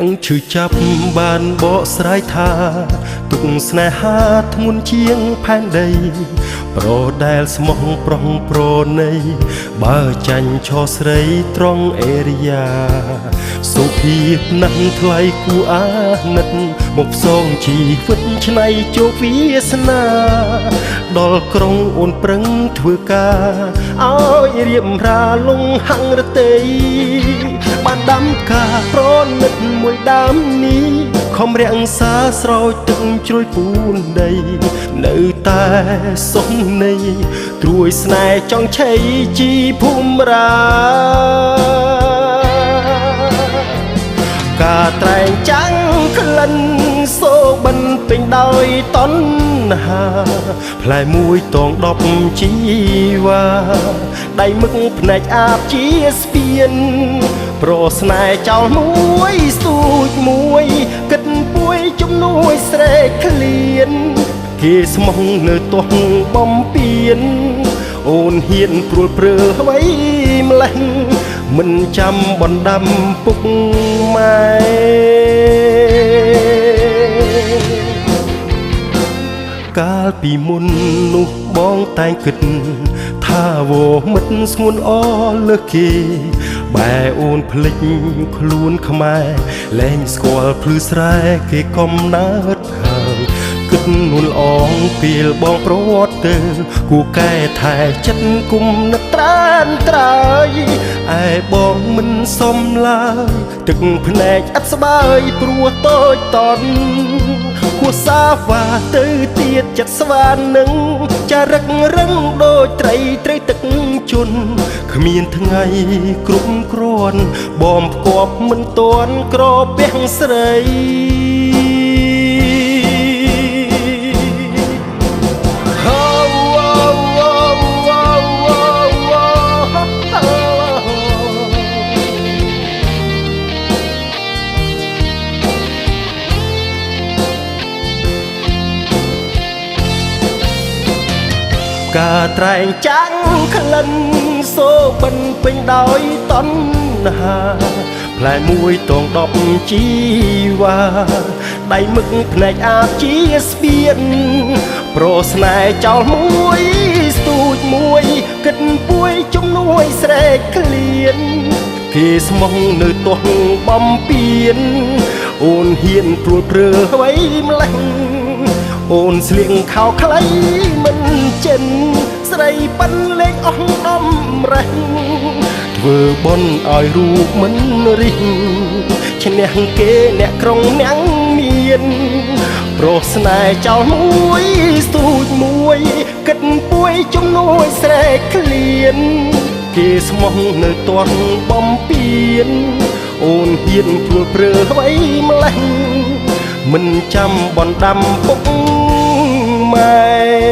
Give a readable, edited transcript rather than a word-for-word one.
ងឈឺចាប់បានបកស្រាយថាទុកស្នេហាធ្ងន់ជាងផែនដីប្រដែលស្មោះប្រុងប្រណីបើចាញ់ឆោស្រីត្រង់អេរិយាសុភាពណាស់ថ្លៃគួរអាណិតមកផ្សងជីវិតឆ្នៃជោគវាសនាដល់ក្រុងអូនប្រឹងធ្វើការឲ្យរៀបរាលងហង្រតីបានដាំការប្រណិតមួយដើមនេះខំរាំងសាស្រោចទឹកជ្រោយពូនដីនៅតែសុំនៃត្រួយស្នេហ៍ចង់ឆៃជីភូមិរាការត្រែងចាំងក្លិនសូបិនពេញដោយតណ្ហាផ្លែមួយតង10ជីវ៉ាដៃមឹកភ្នែកអាបជាស្ពានប្រស្នេហ៍ចោលមួយស្ទូចមួយគិតពួយជំនួយស្រែកឃ្លានគេស្មោះនៅទោះបំពេញអូនហ៊ានព្រួលព្រើអ្វីម្លេះមិនចាំបណ្ដាំពុកម៉ែកាលពីមុននោះបងតែងគិតថាវមិត្តស្ងួនអលើសគេបែអូនភ្លេចខ្លួនខ្មែរលែងស្គាល់ភ្លឺស្រែគេកំណើតហើយគិតនួនអងពេលបងប្រវត្តិទៅគួកែថែចិត្តគុំនឹកត្រានត្រើយឯបងមិនសមឡើយទឹកភ្នែកឥតស្បើយព្រោះតូចតន់គួសាវ៉ាទៅទៀតចិត្តស្វាននឹងចារឹករឹងដូចត្រីទឹកជន់គ្មានថ្ងៃគ្រប់គ្រាន់បងផ្គប់មិនទាន់ក្រពះស្រីការត្រែងចាំងក្លិនសូបិនពេញដោយតណ្ហាផ្លែមួយតង10ជីវ៉ាដៃមឹកភ្នែកអាបជាស្ពានប្រស្នេហ៍ចោលមួយស្ទូចមួយគិតពួយជំនួយស្រែកឃ្លានគេស្មោះនៅទោះបំពេញអូនហ៊ានព្រួលព្រើអ្វីម្លេះអូនស្លៀងខោខ្លីមិនចិនស្រីប៉ិនលេងអស់ដំរេះធ្វើបុណ្យឲ្យរូបមិនរិះឈ្នះគេអ្នកក្រុងអ្នកមានប្រស្នេហ៍ចោលមួយស្ទូចមួយគិតពួយជំនួយស្រែកឃ្លានគេស្មោះនៅទាន់បំពេញអូនហ៊ានព្រួលព្រើអ្វីម្លេះមិនចាំបណ្ដាំពុកម៉ែ